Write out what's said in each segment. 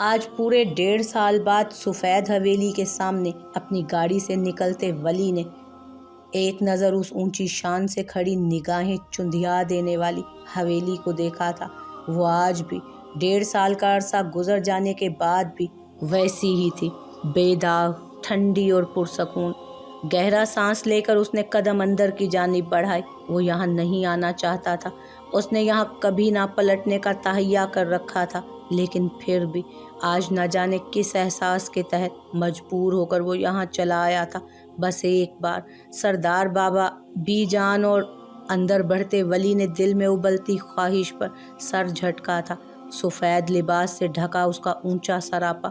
آج پورے 1.5 سال بعد سفید حویلی کے سامنے اپنی گاڑی سے نکلتے ولی نے ایک نظر اس اونچی شان سے کھڑی نگاہیں چندھیا دینے والی حویلی کو دیکھا تھا۔ وہ آج بھی 1.5 سال کا عرصہ گزر جانے کے بعد بھی ویسی ہی تھی، بے داغ، ٹھنڈی اور پرسکون۔ گہرا سانس لے کر اس نے قدم اندر کی جانب بڑھائے۔ وہ یہاں نہیں آنا چاہتا تھا، اس نے یہاں کبھی نہ پلٹنے کا تہیہ کر رکھا تھا، لیکن پھر بھی آج نہ جانے کس احساس کے تحت مجبور ہو کر وہ یہاں چلا آیا تھا۔ بس ایک بار سردار بابا، بی جان اور اندر بڑھتے ولی نے دل میں ابلتی خواہش پر سر جھٹکا تھا۔ سفید لباس سے ڈھکا اس کا اونچا سراپا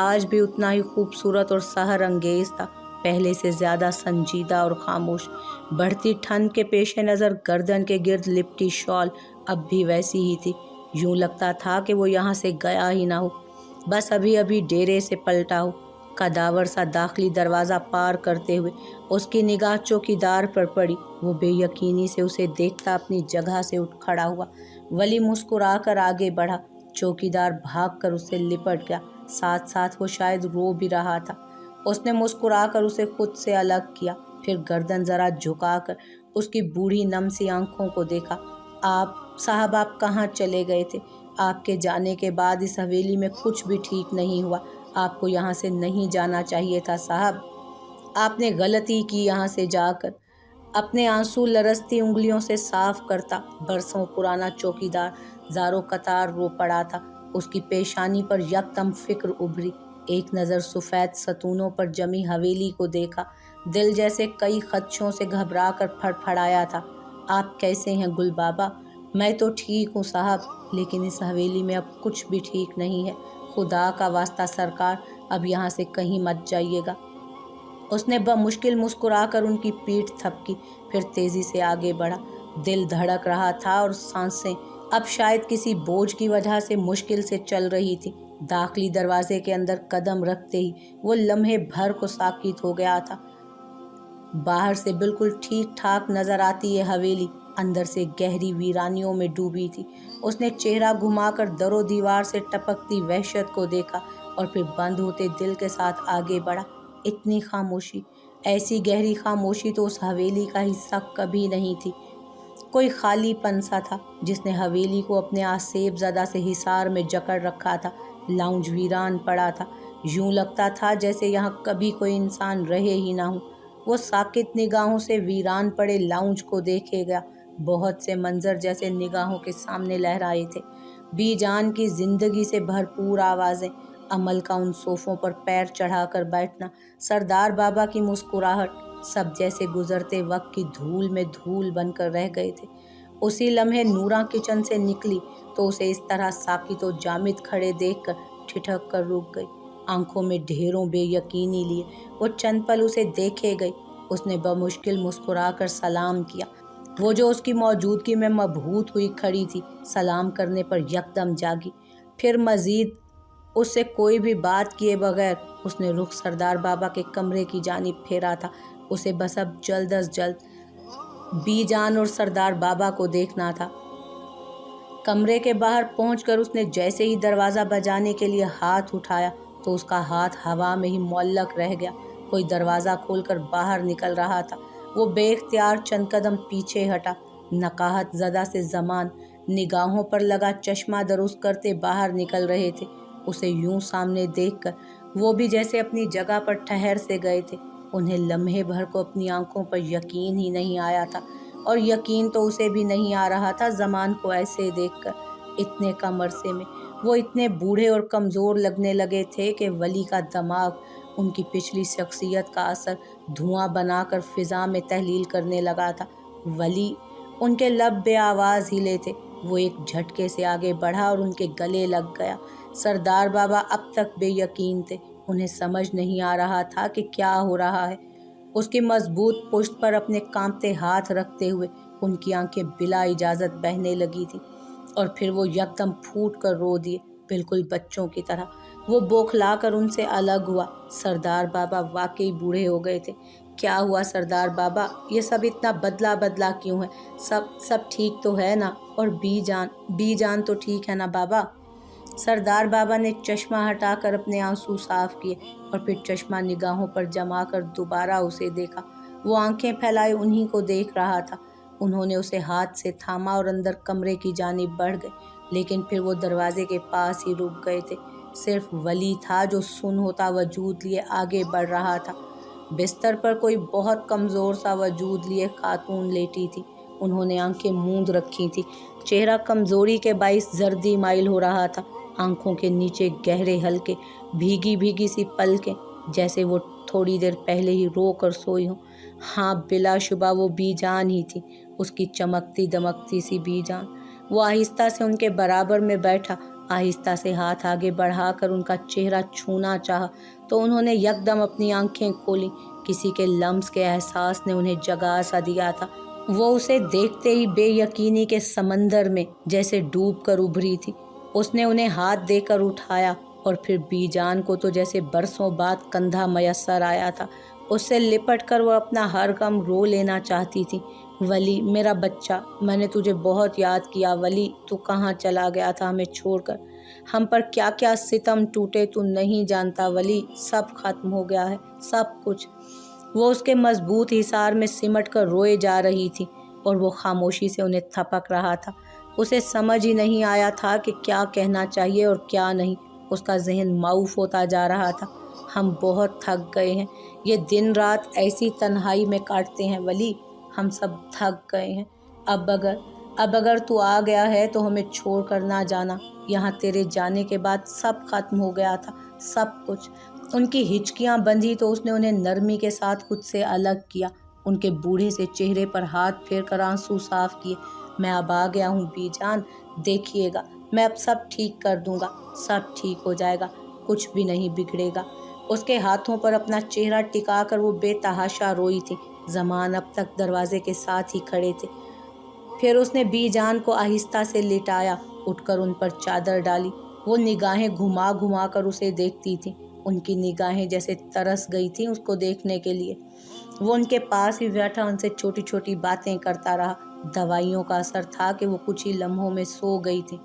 آج بھی اتنا ہی خوبصورت اور سحر انگیز تھا، پہلے سے زیادہ سنجیدہ اور خاموش۔ بڑھتی ٹھنڈ کے پیش نظر گردن کے گرد لپٹی شال اب بھی ویسی ہی تھی، یوں لگتا تھا کہ وہ یہاں سے گیا ہی نہ ہو، بس ابھی ابھی ڈیرے سے پلٹا ہو۔ قداور سا داخلی دروازہ پار کرتے ہوئے اس کی نگاہ چوکیدار پر پڑی۔ وہ بے یقینی سے اسے دیکھتا اپنی جگہ سے اٹھ کھڑا ہوا۔ ولی مسکرا کر آگے بڑھا، چوکیدار بھاگ کر اس سے لپٹ گیا، ساتھ ساتھ وہ شاید رو بھی رہا تھا۔ اس نے مسکرا کر اسے خود سے الگ کیا، پھر گردن ذرا جھکا کر اس کی بوڑھی نم سی آنکھوں کو دیکھا۔ آپ کہاں چلے گئے تھے؟ آپ کے جانے کے بعد اس حویلی میں کچھ بھی ٹھیک نہیں ہوا۔ آپ کو یہاں سے نہیں جانا چاہیے تھا صاحب، آپ نے غلطی کی یہاں سے جا کر۔ اپنے آنسو لرزتی انگلیوں سے صاف کرتا برسوں پرانا چوکیدار زارو قطار رو پڑا تھا۔ اس کی پیشانی پر یکدم فکر ابھری، ایک نظر سفید ستونوں پر جمی حویلی کو دیکھا، دل جیسے کئی خدشوں سے گھبرا کر پھڑپھڑایا تھا۔ آپ کیسے ہیں گل بابا؟ میں تو ٹھیک ہوں صاحب، لیکن اس حویلی میں اب کچھ بھی ٹھیک نہیں ہے، خدا کا واسطہ سرکار اب یہاں سے کہیں مت جائیے گا۔ اس نے بمشکل مسکرا کر ان کی پیٹھ تھپکی، پھر تیزی سے آگے بڑھا۔ دل دھڑک رہا تھا اور سانسیں اب شاید کسی بوجھ کی وجہ سے مشکل سے چل رہی تھی۔ داخلی دروازے کے اندر قدم رکھتے ہی وہ لمحے بھر کو ساکت ہو گیا تھا۔ باہر سے بالکل ٹھیک ٹھاک نظر آتی یہ حویلی اندر سے گہری ویرانیوں میں ڈوبی تھی۔ اس نے چہرہ گھما کر در و دیوار سے ٹپکتی وحشت کو دیکھا اور پھر بند ہوتے دل کے ساتھ آگے بڑھا۔ اتنی خاموشی، ایسی گہری خاموشی تو اس حویلی کا حصہ کبھی نہیں تھی۔ کوئی خالی پن سا تھا جس نے حویلی کو اپنے آسیب زدہ سے حصار میں جکڑ رکھا تھا۔ لاؤنج ویران پڑا تھا، یوں لگتا تھا جیسے یہاں کبھی کوئی انسان رہے ہی نہ ہو۔ وہ ساکت نگاہوں سے ویران پڑے لاؤنج کو دیکھے گیا۔ بہت سے منظر جیسے نگاہوں کے سامنے لہرائے تھے، بی جان کی زندگی سے بھرپور آوازیں، عمل کا ان صوفوں پر پیر چڑھا کر بیٹھنا، سردار بابا کی مسکراہٹ، سب جیسے گزرتے وقت کی دھول میں دھول بن کر رہ گئے تھے۔ اسی لمحے نورا کچن سے نکلی تو اسے اس طرح ساکت و جامد کھڑے دیکھ کر ٹھٹک کر رک گئی۔ آنکھوں میں ڈھیروں بے یقینی لیے وہ چند پل اسے دیکھے گئی۔ اس نے بمشکل مسکرا کر سلام کیا۔ وہ جو اس کی موجودگی میں مبہوت ہوئی کھڑی تھی، سلام کرنے پر یکدم جاگی، پھر مزید اس سے کوئی بھی بات کیے بغیر اس نے رخ سردار بابا کے کمرے کی جانب پھیرا تھا۔ اسے بس اب جلد از جلد بی جان اور سردار بابا کو دیکھنا تھا۔ کمرے کے باہر پہنچ کر اس نے جیسے ہی دروازہ بجانے کے لیے ہاتھ اٹھایا تو اس کا ہاتھ ہوا میں ہی معلق رہ گیا۔ کوئی دروازہ کھول کر باہر نکل رہا تھا۔ وہ بے اختیار چند قدم پیچھے ہٹا۔ نقاہت زدہ سے زمان نگاہوں پر لگا چشمہ درست کرتے باہر نکل رہے تھے۔ اسے یوں سامنے دیکھ کر وہ بھی جیسے اپنی جگہ پر ٹھہر سے گئے تھے۔ انہیں لمحے بھر کو اپنی آنکھوں پر یقین ہی نہیں آیا تھا، اور یقین تو اسے بھی نہیں آ رہا تھا زمان کو ایسے دیکھ کر۔ اتنے کم عرصے میں وہ اتنے بوڑھے اور کمزور لگنے لگے تھے کہ ولی کا دماغ ان کی پچھلی شخصیت کا اثر دھواں بنا کر فضا میں تحلیل کرنے لگا تھا۔ ولی، ان کے لب بے آواز ہلے تھے۔ وہ ایک جھٹکے سے آگے بڑھا اور ان کے گلے لگ گیا۔ سردار بابا اب تک بے یقین تھے، انہیں سمجھ نہیں آ رہا تھا کہ کیا ہو رہا ہے۔ اس کی مضبوط پشت پر اپنے کانپتے ہاتھ رکھتے ہوئے ان کی آنکھیں بلا اجازت بہنے لگی تھیں، اور پھر وہ یکدم پھوٹ کر رو دیے، بالکل بچوں کی طرح۔ وہ بوکھلا کر ان سے الگ ہوا۔ سردار بابا واقعی بوڑھے ہو گئے تھے۔ کیا ہوا سردار بابا؟ یہ سب اتنا بدلا بدلا کیوں ہے؟ سب ٹھیک تو ہے نا؟ اور بی جان تو ٹھیک ہے نا بابا؟ सरदार बाबा ने चश्मा हटाकर अपने आंसू साफ किए और फिर चश्मा निगाहों पर जमा कर दोबारा उसे देखा। वो आंखें फैलाए उन्हीं को देख रहा था। उन्होंने उसे हाथ से थामा और अंदर कमरे की जानिब बढ़ गए, लेकिन फिर वो दरवाजे के पास ही रुक गए थे। सिर्फ वली था जो सुन्न होता वजूद लिए आगे बढ़ रहा था। बिस्तर पर कोई बहुत कमज़ोर सा वजूद लिए खातून लेटी थी। उन्होंने आंखें मूंद रखी थी। चेहरा कमज़ोरी के बाइस जर्दी माइल हो रहा था। आंखों के नीचे गहरे हल्के भीगी भीगी सी पलकें, जैसे वो थोड़ी देर पहले ही रो कर सोई हो। हाँ, बिलाशुबा वो बीजान ही थी, उसकी चमकती दमकती सी बीजान। वो आहिस्ता से उनके बराबर में बैठा, आहिस्ता से हाथ आगे बढ़ाकर उनका चेहरा छूना चाहा तो उन्होंने यकदम अपनी आंखें खोली। किसी के लम्स के एहसास ने उन्हें जगा सा दिया था। वो उसे देखते ही बेयकीनी के समंदर में जैसे डूब कर उभरी थी। उसने उन्हें हाथ देकर उठाया और फिर बीजान को तो जैसे बरसों बाद कंधा मयस्सर आया था। उससे लिपट कर वो अपना हर गम रो लेना चाहती थी। वली, मेरा बच्चा, मैंने तुझे बहुत याद किया। वली, तू कहाँ चला गया था हमें छोड़कर? हम पर क्या क्या सितम टूटे तू नहीं जानता वली। सब खत्म हो गया है, सब कुछ। वो उसके मजबूत हिसार में सिमट कर रोए जा रही थी और वो खामोशी से उन्हें थपक रहा था। उसे समझ ही नहीं आया था कि क्या कहना चाहिए और क्या नहीं। उसका जहन माऊफ होता जा रहा था। हम बहुत थक गए हैं, ये दिन रात ऐसी तन्हाई में काटते हैं वली, हम सब थक गए हैं। अब अगर तू आ गया है तो हमें छोड़ कर ना जाना। यहाँ तेरे जाने के बाद सब खत्म हो गया था, सब कुछ। उनकी हिचकियाँ बंधी तो उसने उन्हें नरमी के साथ खुद से अलग किया। उनके बूढ़े से चेहरे पर हाथ फेर कर आंसू साफ किए। मैं अब आ गया हूँ बीजान, देखिएगा, मैं अब सब ठीक कर दूंगा, सब ठीक हो जाएगा, कुछ भी नहीं बिगड़ेगा। उसके हाथों पर अपना चेहरा टिकाकर वो बेतहाशा रोई थी। जमान अब तक दरवाजे के साथ ही खड़े थे। फिर उसने बीजान को आहिस्ता से लिटाया, उठकर उन पर चादर डाली। वो निगाहें घुमा घुमा कर उसे देखती थी। उनकी निगाहें जैसे तरस गई थी उसको देखने के लिए। वो उनके पास ही बैठा उनसे छोटी छोटी बातें करता रहा। दवाइयों का असर था कि वो कुछ ही लम्हों में सो गई थी।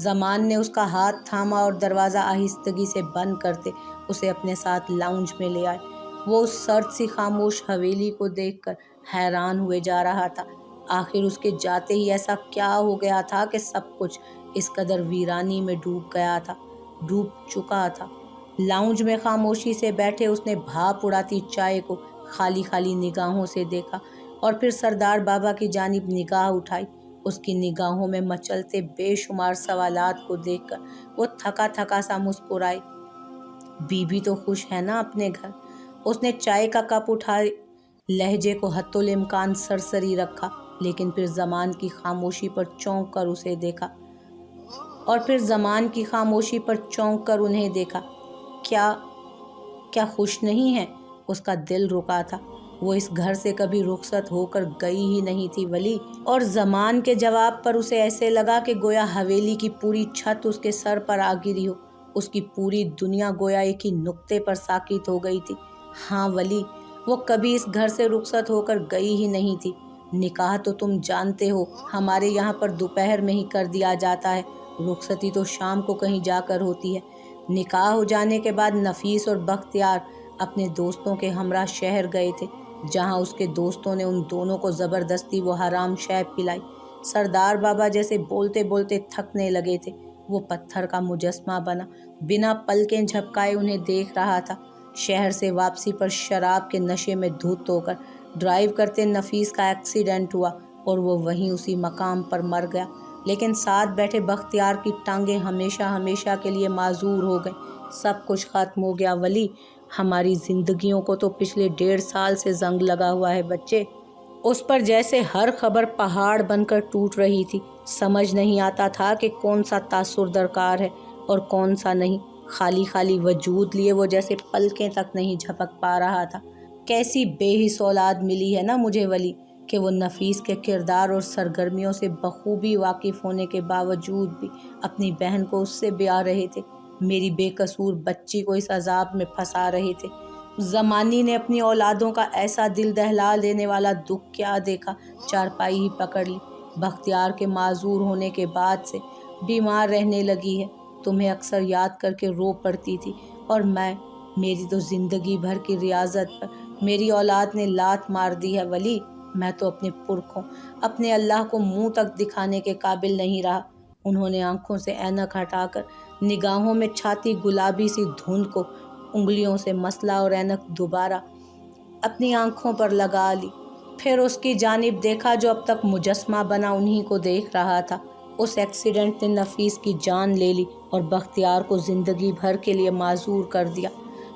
जमान ने उसका हाथ थामा और दरवाज़ा आहिस्तगी से बंद करते उसे अपने साथ लाउंज में ले आए। वो उस सर्द सी खामोश हवेली को देखकर हैरान हुए जा रहा था। आखिर उसके जाते ही ऐसा क्या हो गया था कि सब कुछ इस कदर वीरानी में डूब गया था, डूब चुका था। लाउंज में खामोशी से बैठे उसने भाप उड़ाती चाय को खाली खाली निगाहों से देखा और फिर सरदार बाबा की जानिब निगाह उठाई। उसकी निगाहों में मचलते बेशुमार सवालात को देखकर वो थका थका सा मुस्कुराई। बीबी तो खुश है ना अपने घर? उसने चाय का कप उठाए, लहजे को हत्तुल इम्कान सरसरी रखा, लेकिन फिर जमान की खामोशी पर चौंक कर उसे देखा और फिर जमान की खामोशी पर चौंक कर उन्हें देखा। क्या खुश नहीं है? उसका दिल रुका था। वो इस घर से कभी रुखसत होकर गई ही नहीं थी वली। और जमान के जवाब पर उसे ऐसे लगा कि गोया हवेली की पूरी छत उसके सर पर आ गिरी हो। उसकी पूरी दुनिया गोया एक ही नुक्ते पर साकित हो गई थी। हाँ वली, वो कभी इस घर से रुखसत होकर गई ही नहीं थी। निकाह तो तुम जानते हो हमारे यहाँ पर दोपहर में ही कर दिया जाता है, रुखसती तो शाम को कहीं जाकर होती है। निकाह हो जाने के बाद नफीस और बख्तियार अपने दोस्तों के हमरा शहर गए थे, जहाँ उसके दोस्तों ने उन दोनों को ज़बरदस्ती वो हराम शय पिलाई। सरदार बाबा जैसे बोलते बोलते थकने लगे थे। वो पत्थर का मुजस्मा बना बिना पलकें झपकाए उन्हें देख रहा था। शहर से वापसी पर शराब के नशे में धुत होकर ड्राइव करते नफीस का एक्सीडेंट हुआ और वो वहीं उसी मकाम पर मर गया। लेकिन साथ बैठे बख्तियार की टांगें हमेशा हमेशा के लिए माजूर हो गई। सब कुछ खत्म हो गया वली। हमारी जिंदगियों को तो पिछले 1.5 साल से जंग लगा हुआ है बच्चे। उस पर जैसे हर खबर पहाड़ बनकर टूट रही थी। समझ नहीं आता था कि कौन सा तासुर दरकार है और कौन सा नहीं। खाली खाली वजूद लिए वो जैसे पलकें तक नहीं झपक पा रहा था। कैसी बेहिस औलाद मिली है ना मुझे वली, कि वो नफीस के किरदार और सरगर्मियों से बखूबी वाकिफ़ होने के बावजूद भी अपनी बहन को उससे ब्याह रहे थे। मेरी बेकसूर बच्ची को इस अजाब में फंसा रहे थे। ज़मानी ने अपनी औलादों का ऐसा दिल दहला देने वाला दुख क्या देखा। चारपाई ही पकड़ ली। बख्तियार के माजूर होने के बाद से बीमार रहने लगी है। तुम्हें अक्सर याद करके रो पड़ती थी, और मेरी तो ज़िंदगी भर की रियाजत पर मेरी औलाद ने लात मार दी है वली। मैं तो अपने पुरखों, अपने अल्लाह को मुंह तक दिखाने के काबिल नहीं रहा। उन्होंने आंखों से ऐनक हटाकर निगाहों में छाती गुलाबी सी धुंध को उंगलियों से मसला और ऐनक दोबारा अपनी आंखों पर लगा ली। फिर उसकी जानिब देखा जो अब तक मुजस्मा बना उन्हीं को देख रहा था। उस एक्सीडेंट ने नफीस की जान ले ली और बख्तियार को ज़िंदगी भर के लिए माजूर कर दिया।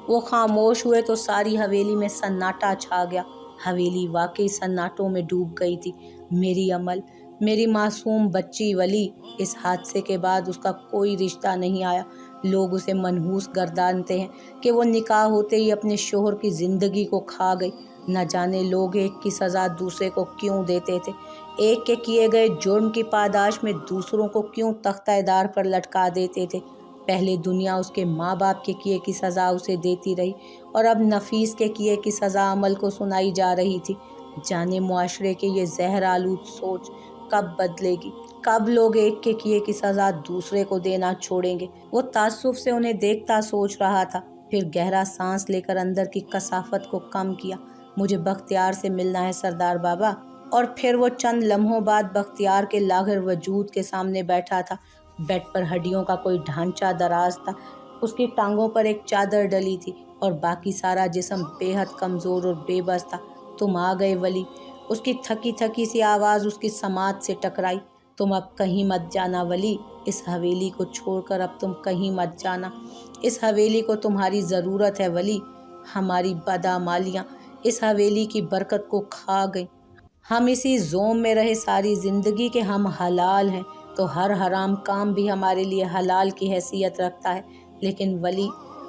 वो खामोश हुए तो सारी हवेली में सन्नाटा छा गया। हवेली वाकई सन्नाटों में डूब गई थी। मेरी अमल, मेरी मासूम बच्ची वली, इस हादसे के बाद उसका कोई रिश्ता नहीं आया। लोग उसे मनहूस गर्दानते हैं कि वो निकाह होते ही अपने शोहर की ज़िंदगी को खा गई। न जाने लोग एक की सज़ा दूसरे को क्यों देते थे, एक के किए गए जुर्म की पादाश में दूसरों को क्यों तख्ता-ए-दार पर लटका देते थे। पहले दुनिया उसके माँ बाप के किए की सज़ा उसे देती रही और अब नफीस के किए की सज़ा अमल को सुनाई जा रही थी। जाने मुआशरे के ये जहर आलूद सोच कब बदलेगी, कब लोग एक के किए की सज़ा दूसरे को देना छोड़ेंगे। वो ताज्जुब से उन्हें देखता सोच रहा था, फिर गहरा सांस लेकर अंदर की कसाफत को कम किया। मुझे बख्तियार से मिलना है सरदार बाबा। और फिर वो चंद लम्हों बाद बख्तियार के लाहिर वजूद के सामने बैठा था। बेड पर हड्डियों का कोई ढांचा दराज था, उसकी टांगों पर एक चादर डली थी और बाकी सारा जिस्म बेहद कमज़ोर और बेबस था। तुम आ गए वली। उसकी थकी थकी सी आवाज़ उसकी समात से टकराई। तुम अब कहीं मत जाना वली, इस हवेली को छोड़कर अब तुम कहीं मत जाना। इस हवेली को तुम्हारी ज़रूरत है वली। हमारी बदआमालियाँ इस हवेली की बरकत को खा गई। हम इसी जोम में रहे सारी ज़िंदगी के हम हलाल हैं, तो हर हराम काम भी हमारे लिए हलाल की हैसियत रखता है। लेकिन वली,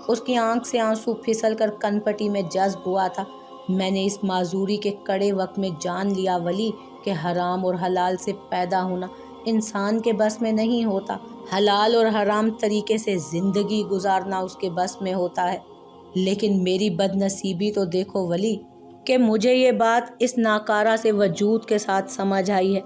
उसकी आंख से आंसू फिसल कर कनपटी में जज्ब हुआ था। मैंने इस माजूरी के कड़े वक्त में जान लिया वली कि हराम और हलाल से पैदा होना इंसान के बस में नहीं होता, हलाल और हराम तरीके से ज़िंदगी गुजारना उसके बस में होता है। लेकिन मेरी बदनसीबी तो देखो वली कि मुझे ये बात इस नाकारा से वजूद के साथ समझ आई है।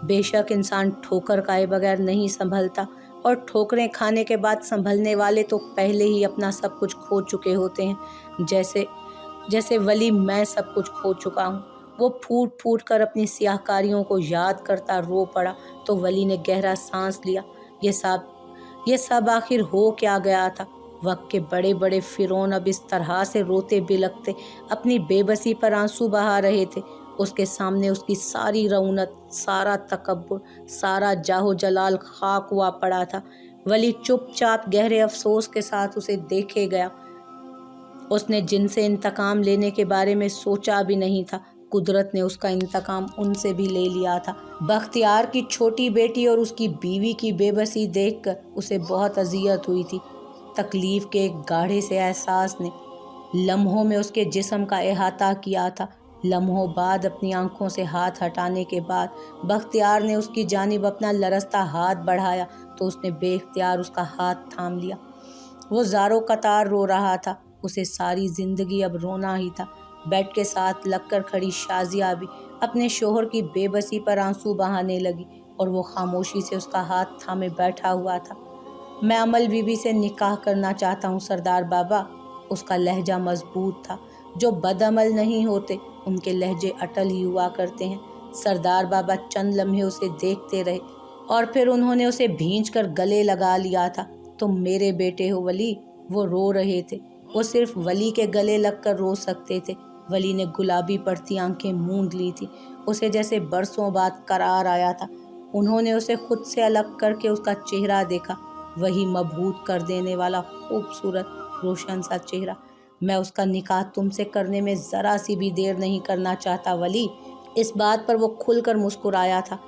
बेशक इंसान ठोकर खाए बगैर नहीं संभलता, और ठोकरें खाने के बाद संभलने वाले तो पहले ही अपना सब कुछ खो चुके होते हैं। जैसे वली मैं सब कुछ खो चुका हूँ। वो फूट फूट कर अपनी सियाहकारियों को याद करता रो पड़ा। तो वली ने गहरा सांस लिया। ये सब आखिर हो क्या गया था? वक्त के बड़े बड़े फिरौन अब इस तरह से रोते बिलखते अपनी बेबसी पर आंसू बहा रहे थे। उसके सामने उसकी सारी रौनक, सारा तकब्बुर, सारा जाहो जलाल खाक हुआ पड़ा था। वली चुपचाप गहरे अफसोस के साथ उसे देखे गया। उसने जिनसे इंतकाम लेने के बारे में सोचा भी नहीं था, कुदरत ने उसका इंतकाम उनसे भी ले लिया था। बख्तियार की छोटी बेटी और उसकी बीवी की बेबसी देखकर उसे बहुत अजियत हुई थी। तकलीफ के एक गाढ़े से एहसास ने लम्हों में उसके जिस्म का अहाता किया था। लम्हों बाद अपनी आंखों से हाथ हटाने के बाद बख्तियार ने उसकी जानिब अपना लरसता हाथ बढ़ाया तो उसने बेख्तियार उसका हाथ थाम लिया। वो ज़ारो कतार रो रहा था। उसे सारी ज़िंदगी अब रोना ही था। बेड के साथ लगकर खड़ी शाजिया भी अपने शोहर की बेबसी पर आंसू बहाने लगी और वो खामोशी से उसका हाथ थामे बैठा हुआ था। मैं अमल बीबी से निकाह करना चाहता हूँ सरदार बाबा। उसका लहजा मजबूत था। जो बदअमल नहीं होते उनके लहजे अटल ही हुआ करते हैं। सरदार बाबा चंद लम्हे उसे देखते रहे और फिर उन्होंने उसे भींच कर गले लगा लिया था। तुम मेरे बेटे हो वली। वो रो रहे थे। वो सिर्फ वली के गले लगकर रो सकते थे। वली ने गुलाबी पड़ती आंखें मूंद ली थी। उसे जैसे बरसों बाद करार आया था। उन्होंने उसे खुद से अलग करके उसका चेहरा देखा, वही मबहूत कर देने वाला खूबसूरत रोशन सा चेहरा। मैं उसका निकाह तुमसे करने में ज़रा सी भी देर नहीं करना चाहता वली। इस बात पर वो खुलकर मुस्कुराया था।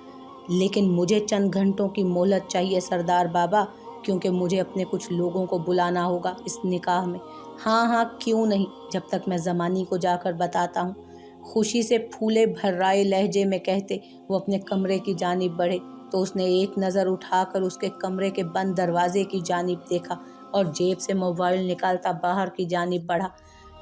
लेकिन मुझे चंद घंटों की मोहलत चाहिए सरदार बाबा, क्योंकि मुझे अपने कुछ लोगों को बुलाना होगा इस निकाह में। हाँ, क्यों नहीं, जब तक मैं ज़मानी को जाकर बताता हूँ। खुशी से फूले भर्राए लहजे में कहते वो अपने कमरे की जानिब बढ़े तो उसने एक नज़र उठाकर उसके कमरे के बंद दरवाजे की जानिब देखा और जेब से मोबाइल निकालता बाहर की जानिब बढ़ा।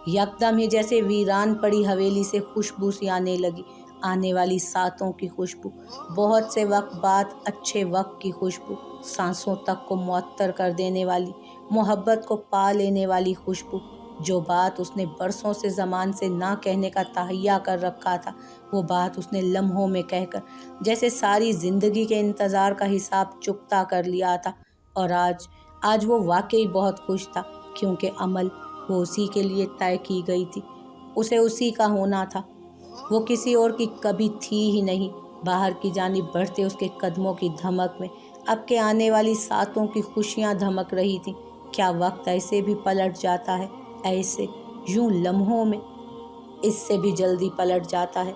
यकदम ही जैसे वीरान पड़ी हवेली से खुशबू सी आने लगी, आने वाली सातों की खुशबू, बहुत से वक्त बाद अच्छे वक्त की खुशबू। सांसों तक को मुअत्तर कर देने वाली, मोहब्बत को पा लेने वाली खुशबू। जो बात उसने बरसों से ज़बान से ना कहने का तहैया कर रखा था, वो बात उसने लम्हों में कहकर जैसे सारी ज़िंदगी के इंतज़ार का हिसाब चुकता कर लिया था। और आज वो वाकई बहुत खुश था, क्योंकि अमल वो उसी के लिए तय की गई थी, उसे उसी का होना था। वो किसी और की कभी थी ही नहीं। बाहर की जानिब बढ़ते उसके कदमों की धमक में अब के आने वाली सातों की खुशियाँ धमक रही थीं। क्या वक्त ऐसे भी पलट जाता है, ऐसे यूं लम्हों में, इससे भी जल्दी पलट जाता है।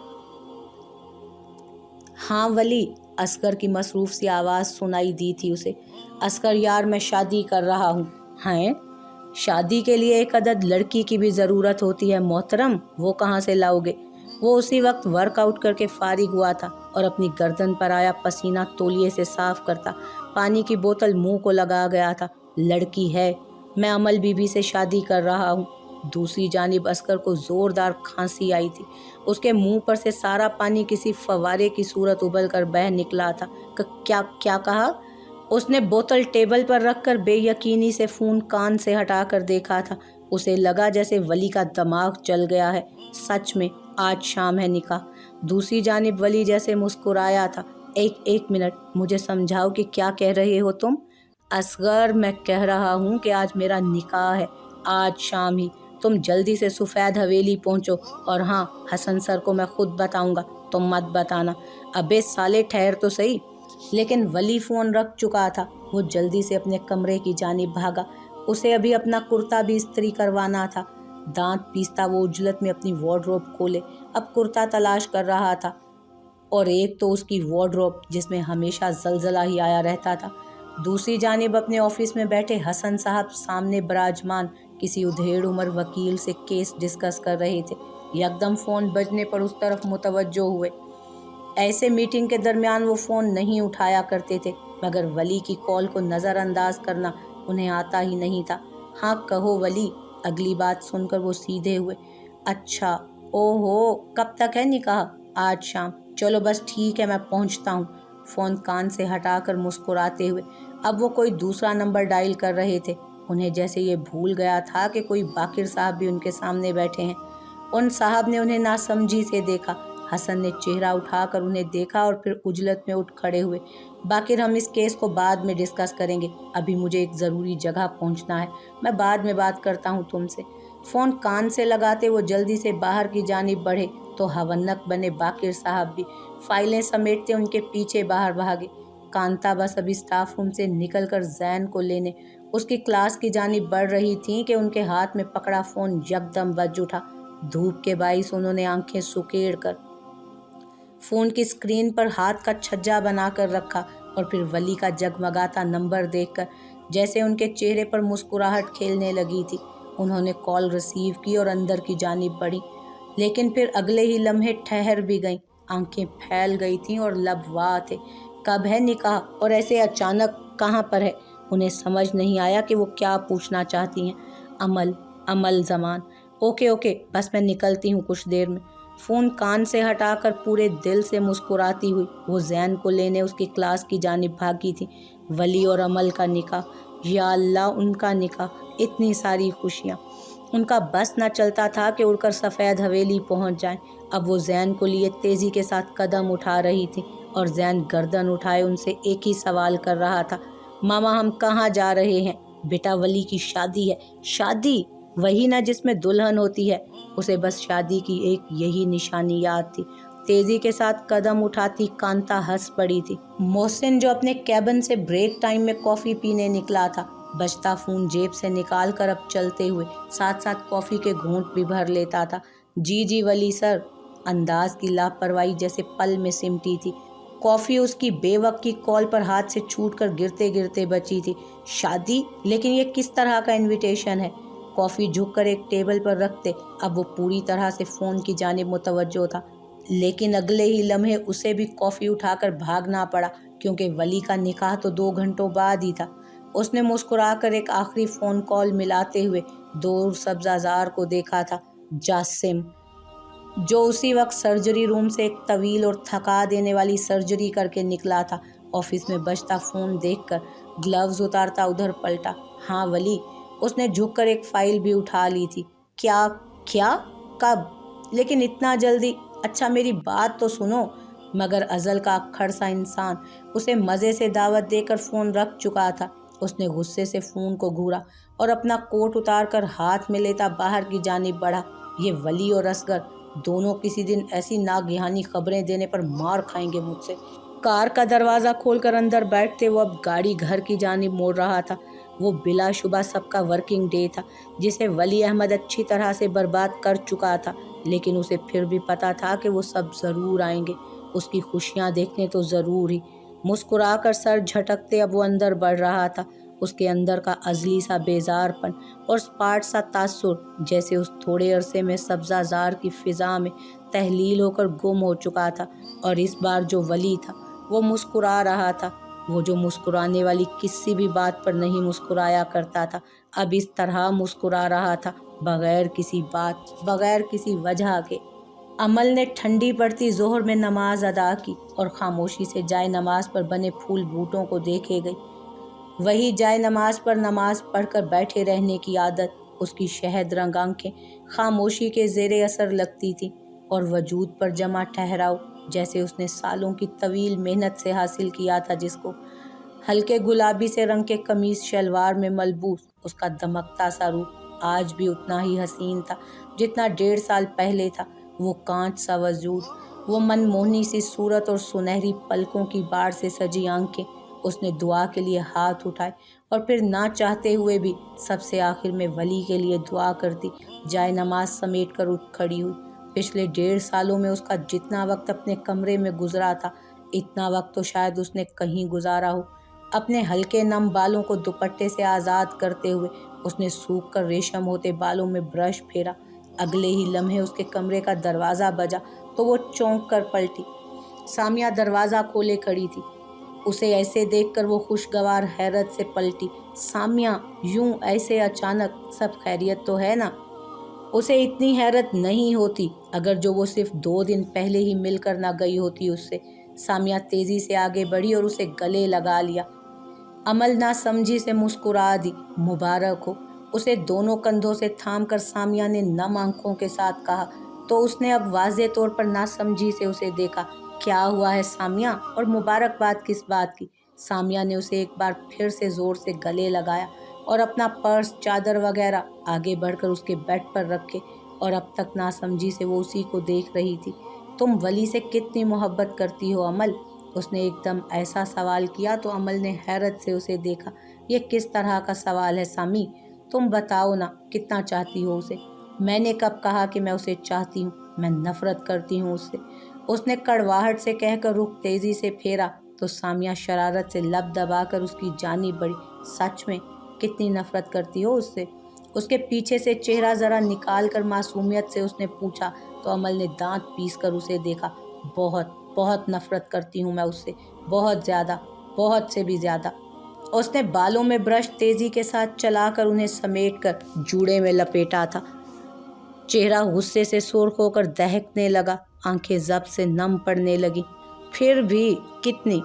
हाँ वली, असगर की मसरूफ़ सी आवाज़ सुनाई दी थी उसे। असगर यार, मैं शादी कर रहा हूँ। हैं? शादी के लिए एक अदद लड़की की भी ज़रूरत होती है मोहतरम, वो कहाँ से लाओगे? वो उसी वक्त वर्कआउट करके फारिग हुआ था और अपनी गर्दन पर आया पसीना तौलिए से साफ करता पानी की बोतल मुंह को लगा गया था। लड़की है, मैं अमल बीबी से शादी कर रहा हूँ। दूसरी जानिब असगर को ज़ोरदार खांसी आई थी। उसके मुंह पर से सारा पानी किसी फव्वारे की सूरत उबल कर बह निकला था। क्या क्या कहा? उसने बोतल टेबल पर रखकर बेयकीनी से फ़ोन कान से हटाकर देखा था। उसे लगा जैसे वली का दिमाग चल गया है। सच में आज शाम है निकाह। दूसरी जानिब वली जैसे मुस्कुराया था। एक मिनट, मुझे समझाओ कि क्या कह रहे हो तुम? असगर, मैं कह रहा हूँ कि आज मेरा निकाह है, आज शाम ही। तुम जल्दी से सफ़ेद हवेली पहुँचो। और हाँ, हसन सर को मैं खुद बताऊँगा, तुम मत बताना। अबे साले, ठहर तो सही। लेकिन वली फ़ोन रख चुका था। वो जल्दी से अपने कमरे की जानिब भागा। उसे अभी अपना कुर्ता भी इस्त्री करवाना था। दांत पीसता वो उजलत में अपनी वार्डरोब खोले अब कुर्ता तलाश कर रहा था। और एक तो उसकी वार्डरोब जिसमें हमेशा जलजला ही आया रहता था, दूसरी जानिब अपने ऑफिस में बैठे हसन साहब सामने विराजमान किसी उधेड़ उम्र वकील से केस डिस्कस कर रहे थे। यकदम फ़ोन बजने पर उस तरफ मुतवज्जो हुए। ऐसे मीटिंग के दरमियान वो फ़ोन नहीं उठाया करते थे, मगर वली की कॉल को नज़रअंदाज करना उन्हें आता ही नहीं था। हाँ कहो वली, अगली बात सुनकर वो सीधे हुए। अच्छा, ओहो, कब तक है निकाह? आज शाम। चलो बस ठीक है, मैं पहुंचता हूँ। फ़ोन कान से हटाकर मुस्कुराते हुए अब वो कोई दूसरा नंबर डायल कर रहे थे। उन्हें जैसे ये भूल गया था कि कोई बाकिर साहब भी उनके सामने बैठे हैं। उन साहब ने उन्हें नासमझी से देखा। हसन ने चेहरा उठाकर उन्हें देखा और फिर उजलत में उठ खड़े हुए। बाकिर, हम इस केस को बाद में डिस्कस करेंगे, अभी मुझे एक ज़रूरी जगह पहुंचना है, मैं बाद में बात करता हूं तुमसे। फ़ोन कान से लगाते वो जल्दी से बाहर की जानिब बढ़े तो हवन्नक बने बाकिर साहब भी फाइलें समेटते उनके पीछे बाहर भागे। कांता बस अभी स्टाफ रूम से निकलकर जैन को लेने उसकी क्लास की जानिब बढ़ रही थी कि उनके हाथ में पकड़ा फ़ोन यकदम बज उठा। धूप के बाइस उन्होंने आंखें सुकेड़ कर फ़ोन की स्क्रीन पर हाथ का छज्जा बनाकर रखा और फिर वली का जगमगाता नंबर देखकर जैसे उनके चेहरे पर मुस्कुराहट खेलने लगी थी। उन्होंने कॉल रिसीव की और अंदर की जानिब बढ़ी, लेकिन फिर अगले ही लम्हे ठहर भी गईं। आंखें फैल गई थीं और लब वाह थे। कब है निकाह और ऐसे अचानक कहाँ पर है? उन्हें समझ नहीं आया कि वो क्या पूछना चाहती हैं। अमल ज़मान। ओके, बस मैं निकलती हूँ कुछ देर में। फ़ोन कान से हटाकर पूरे दिल से मुस्कुराती हुई वो जैन को लेने उसकी क्लास की जानिब भागी थी। वली और अमल का निकाह, या अल्लाह, उनका निकाह, इतनी सारी खुशियाँ। उनका बस न चलता था कि उड़कर सफ़ेद हवेली पहुंच जाएं। अब वो जैन को लिए तेज़ी के साथ कदम उठा रही थी और जैन गर्दन उठाए उनसे एक ही सवाल कर रहा था, मामा हम कहाँ जा रहे हैं? बेटा, वली की शादी है। शादी? वही ना जिसमें दुल्हन होती है। उसे बस शादी की एक यही निशानी याद थी। तेजी के साथ कदम उठाती कांता हंस पड़ी थी। मोहसिन जो अपने कैबिन से ब्रेक टाइम में कॉफ़ी पीने निकला था, बजता फ़ोन जेब से निकाल कर अब चलते हुए साथ साथ कॉफ़ी के घूंट भी भर लेता था। जी वली सर। अंदाज की लापरवाही जैसे पल में सिमटी थी। कॉफ़ी उसकी बेवक्त की कॉल पर हाथ से छूटकर गिरते गिरते बची थी। शादी? लेकिन ये किस तरह का इनविटेशन है? कॉफ़ी झुककर एक टेबल पर रखते अब वो पूरी तरह से फ़ोन की जानिब मुतवज्जो था। लेकिन अगले ही लम्हे उसे भी कॉफ़ी उठाकर भागना पड़ा, क्योंकि वली का निकाह तो 2 घंटों बाद ही था। उसने मुस्कुराकर एक आखिरी फ़ोन कॉल मिलाते हुए दूर सब्ज़ाज़ार को देखा था। जासिम, जो उसी वक्त सर्जरी रूम से एक तवील और थका देने वाली सर्जरी करके निकला था, ऑफिस में बजता फ़ोन देखकर ग्लव्स उतारता उधर पलटा। हाँ वली, उसने झुककर एक फाइल भी उठा ली थी। क्या? क्या? कब? लेकिन इतना जल्दी? अच्छा मेरी बात तो सुनो। मगर अजल का अक्खड़ सा इंसान उसे मज़े से दावत देकर फ़ोन रख चुका था। उसने गुस्से से फ़ोन को घूरा और अपना कोट उतारकर हाथ में लेता बाहर की जानिब बढ़ा। ये वली और असगर दोनों किसी दिन ऐसी नागहानी खबरें देने पर मार खाएंगे मुझसे। कार का दरवाज़ा खोलकर अंदर बैठते वो अब गाड़ी घर की जानिब मोड़ रहा था। वो बिलाशुबा सबका वर्किंग डे था जिसे वली अहमद अच्छी तरह से बर्बाद कर चुका था, लेकिन उसे फिर भी पता था कि वो सब ज़रूर आएंगे, उसकी खुशियाँ देखने तो ज़रूर ही। मुस्कुराकर सर झटकते अब वो अंदर बढ़ रहा था। उसके अंदर का अजली सा बेजारपन और स्पाट सा तासुर जैसे उस थोड़े अरसे में सब्ज़ाज़ार की फ़िज़ा में तहलील होकर गुम हो चुका था। और इस बार जो वली था वो मुस्कुरा रहा था, वो जो मुस्कुराने वाली किसी भी बात पर नहीं मुस्कुराया करता था, अब इस तरह मुस्कुरा रहा था बगैर किसी बात, बगैर किसी वजह के। अमल ने ठंडी पड़ती ज़ोहर में नमाज अदा की और खामोशी से जाए नमाज पर बने फूल बूटों को देखे गई। वही जाए नमाज पर नमाज पढ़कर बैठे रहने की आदत, उसकी शहद रंग आंखें खामोशी के ज़ेरे असर लगती थीं और वजूद पर जमा ठहराव जैसे उसने सालों की तवील मेहनत से हासिल किया था, जिसको हल्के गुलाबी से रंग के कमीज शलवार में मलबूस उसका दमकता सा रूप आज भी उतना ही हसीन था जितना 1.5 साल पहले था। वो कांच सा वजूद, वो मनमोहनी सी सूरत और सुनहरी पलकों की बाढ़ से सजी आंखें। उसने दुआ के लिए हाथ उठाए और फिर ना चाहते हुए भी सबसे आखिर में वली के लिए दुआ करती जाए नमाज समेट कर उठ खड़ी हुई। पिछले 1.5 सालों में उसका जितना वक्त अपने कमरे में गुजरा था, इतना वक्त तो शायद उसने कहीं गुजारा हो। अपने हल्के नम बालों को दुपट्टे से आज़ाद करते हुए उसने सूख कर रेशम होते बालों में ब्रश फेरा। अगले ही लम्हे उसके कमरे का दरवाज़ा बजा तो वो चौंक कर पलटी। सामिया दरवाज़ा खोले खड़ी थी। उसे ऐसे देखकर वो खुशगवार हैरत से पलटी। सामिया, यूं ऐसे अचानक? सब खैरियत तो है ना? उसे इतनी हैरत नहीं होती अगर जो वो सिर्फ 2 दिन पहले ही मिलकर ना गई होती उससे। सामिया तेज़ी से आगे बढ़ी और उसे गले लगा लिया। अमल ना समझी से मुस्कुरा दी। मुबारक हो, उसे दोनों कंधों से थाम कर सामिया ने नम आंखों के साथ कहा। तो उसने अब वाज़े तौर पर ना समझी से उसे देखा। क्या हुआ है सामिया, और मुबारकबाद किस बात की? सामिया ने उसे एक बार फिर से ज़ोर से गले लगाया और अपना पर्स, चादर वगैरह आगे बढ़कर उसके बेड पर रखे, और अब तक ना समझी से वो उसी को देख रही थी। तुम वली से कितनी मोहब्बत करती हो अमल? उसने एकदम ऐसा सवाल किया तो अमल ने हैरत से उसे देखा। ये किस तरह का सवाल है सामी? तुम बताओ ना, कितना चाहती हो उसे? मैंने कब कहा कि मैं उसे चाहती हूँ? मैं नफरत करती हूँ उससे। उसने कड़वाहट से कहकर रुख तेजी से फेरा तो सामिया शरारत से लब दबाकर उसकी जानिब बढ़ी। सच में कितनी नफरत करती हो उससे? उसके पीछे से चेहरा ज़रा निकाल कर मासूमियत से उसने पूछा तो अमल ने दांत पीस कर उसे देखा। बहुत बहुत नफरत करती हूँ मैं उससे, बहुत ज़्यादा, बहुत से भी ज़्यादा। उसने बालों में ब्रश तेज़ी के साथ चलाकर उन्हें समेटकर जूड़े में लपेटा था। चेहरा गुस्से से सुर्ख होकर दहकने लगा, आंखें जब से नम पड़ने लगी। फिर भी कितनी?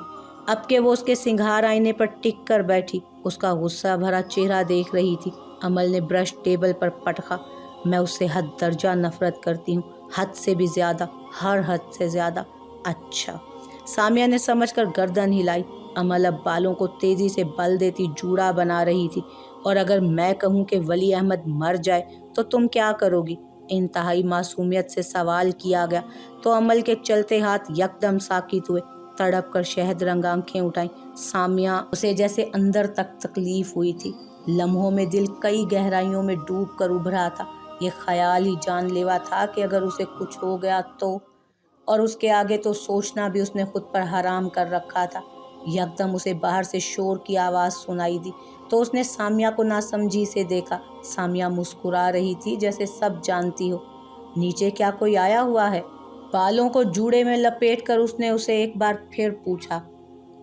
अब के वो उसके सिंगार आईने पर टिक कर बैठी उसका गुस्सा भरा चेहरा देख रही थी। अमल ने ब्रश टेबल पर पटका। मैं उससे हद दर्जा नफरत करती हूँ, हद से भी ज़्यादा, हर हद से ज़्यादा। अच्छा, सामिया ने समझकर गर्दन हिलाई। अमल अब बालों को तेज़ी से बल देती जूड़ा बना रही थी। और अगर मैं कहूँ कि वली अहमद मर जाए तो तुम क्या करोगी? इंतहाई मासूमियत से सवाल किया गया तो अमल के चलते हाथ यकदम साकित हुए। तड़प कर शहद रंग आंखें उठाई सामिया, उसे जैसे अंदर तक तकलीफ हुई थी। लम्हों में दिल कई गहराइयों में डूब कर उभरा था। ये ख्याल ही जानलेवा था कि अगर उसे कुछ हो गया तो, और उसके आगे तो सोचना भी उसने खुद पर हराम कर रखा था। यकदम उसे बाहर से शोर की आवाज़ सुनाई दी तो उसने सामिया को नासमझी से देखा। सामिया मुस्कुरा रही थी जैसे सब जानती हो। नीचे क्या कोई आया हुआ है? बालों को जूड़े में लपेट कर उसने उसे एक बार फिर पूछा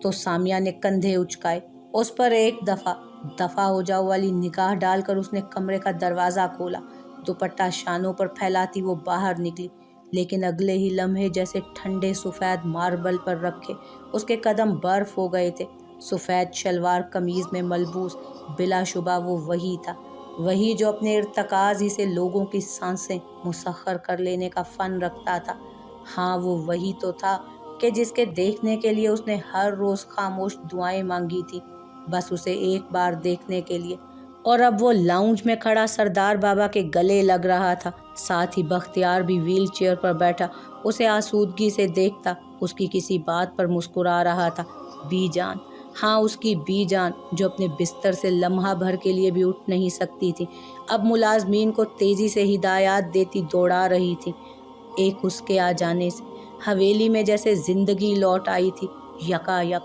तो सामिया ने कंधे उचकाए। उस पर एक दफा हो जाओ वाली निगाह डालकर उसने कमरे का दरवाज़ा खोला। दुपट्टा शानों पर फैलाती वो बाहर निकली। لیکن اگلے ہی لمحے جیسے ٹھنڈے سفید ماربل پر رکھے اس کے قدم برف ہو گئے تھے۔ سفید شلوار قمیض میں ملبوس بلا شبہ وہ وہی تھا، وہی جو اپنے ارتکاز ہی سے لوگوں کی سانسیں مسخر کر لینے کا فن رکھتا تھا۔ ہاں، وہ وہی تو تھا کہ جس کے دیکھنے کے لیے اس نے ہر روز خاموش دعائیں مانگی تھی، بس اسے ایک بار دیکھنے کے لیے۔ اور اب وہ لاؤنج میں کھڑا سردار بابا کے گلے لگ رہا تھا، ساتھ ہی بختیار بھی ویل چیئر پر بیٹھا اسے آسودگی سے دیکھتا، اس کی کسی بات پر مسکرا رہا تھا۔ بی جان، ہاں اس کی بی جان، جو اپنے بستر سے لمحہ بھر کے لیے بھی اٹھ نہیں سکتی تھی، اب ملازمین کو تیزی سے ہدایات دیتی دوڑا رہی تھی۔ ایک اس کے آ جانے سے حویلی میں جیسے زندگی لوٹ آئی تھی۔ یکا یک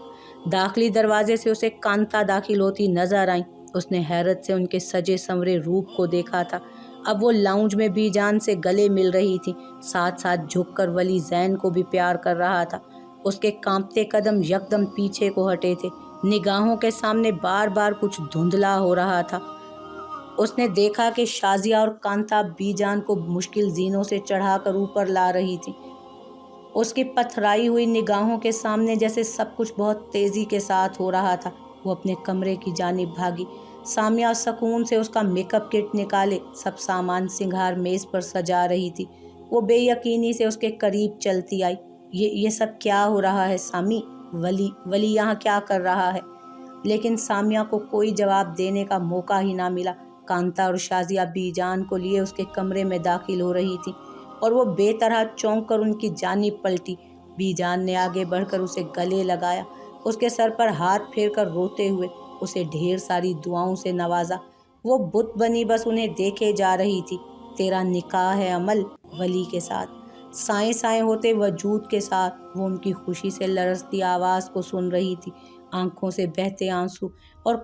داخلی دروازے سے اسے کانتا داخل ہوتی نظر آئیں۔ اس نے حیرت سے ان کے سجے سنورے روپ کو دیکھا تھا۔ اب وہ لاؤنج میں بی جان سے گلے مل رہی تھی، ساتھ ساتھ جھک کر ولی زین کو بھی پیار کر رہا تھا۔ اس کے کانپتے قدم یکدم پیچھے کو ہٹے تھے، نگاہوں کے سامنے بار بار کچھ دھندلا ہو رہا تھا۔ اس نے دیکھا کہ شازیہ اور کانتا بی جان کو مشکل زینوں سے چڑھا کر اوپر لا رہی تھی۔ اس کی پتھرائی ہوئی نگاہوں کے سامنے جیسے سب کچھ بہت تیزی کے ساتھ ہو رہا تھا۔ وہ اپنے کمرے کی جانب بھاگی۔ سامیہ سکون سے اس کا میک اپ کٹ نکالے سب سامان سنگھار میز پر سجا رہی تھی۔ وہ بے یقینی سے اس کے قریب چلتی آئی۔ یہ سب کیا ہو رہا ہے سامی؟ ولی یہاں کیا کر رہا ہے؟ لیکن سامیہ کو کوئی جواب دینے کا موقع ہی نہ ملا۔ کانتا اور شازیہ بی جان کو لیے اس کے کمرے میں داخل ہو رہی تھی اور وہ بے طرح چونک کر ان کی جانب پلٹی۔ بی جان نے آگے بڑھ کر اسے گلے لگایا، اس کے سر پر ہاتھ پھیر کر روتے ہوئے اسے ڈھیر ساری دعاؤں سے نوازا۔ وہ بت بنی بس انہیں دیکھے جا رہی تھی۔ تیرا نکاح ہے عمل ولی کے ساتھ۔ سائیں سائیں ہوتے وجود کے ساتھ وہ ان کی خوشی سے لرزتی آواز کو سن رہی تھی۔ آنکھوں سے بہتے آنسو اور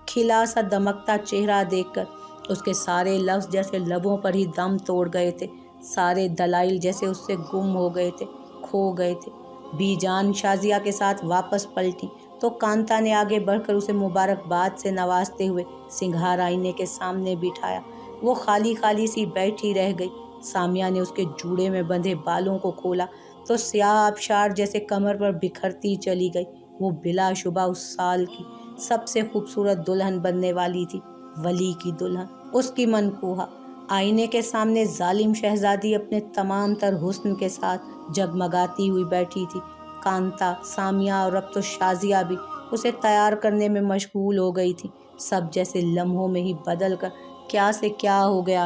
کھلا سا دمکتا چہرہ دیکھ کر اس کے سارے لفظ جیسے لبوں پر ہی دم توڑ گئے تھے، سارے دلائل جیسے اس سے گم ہو گئے تھے، کھو گئے تھے۔ بی جان شازیہ کے ساتھ واپس پلٹی تو کانتا نے آگے بڑھ کر اسے مبارکباد سے نوازتے ہوئے سنگھار آئینے کے سامنے بٹھایا۔ وہ خالی خالی سی بیٹھی رہ گئی۔ سامیہ نے اس کے جوڑے میں بندھے بالوں کو کھولا تو سیاہ آبشار جیسے کمر پر بکھرتی چلی گئی۔ وہ بلا شبہ اس سال کی سب سے خوبصورت دلہن بننے والی تھی، ولی کی دلہن، اس کی منکوہا۔ آئینے کے سامنے ظالم شہزادی اپنے تمام تر حسن کے ساتھ جگمگاتی ہوئی بیٹھی تھی۔ کانتا، سامیہ اور اب تو شازیہ بھی اسے تیار کرنے میں مشغول ہو گئی تھی۔ سب جیسے لمحوں میں ہی بدل کر کیا سے کیا ہو گیا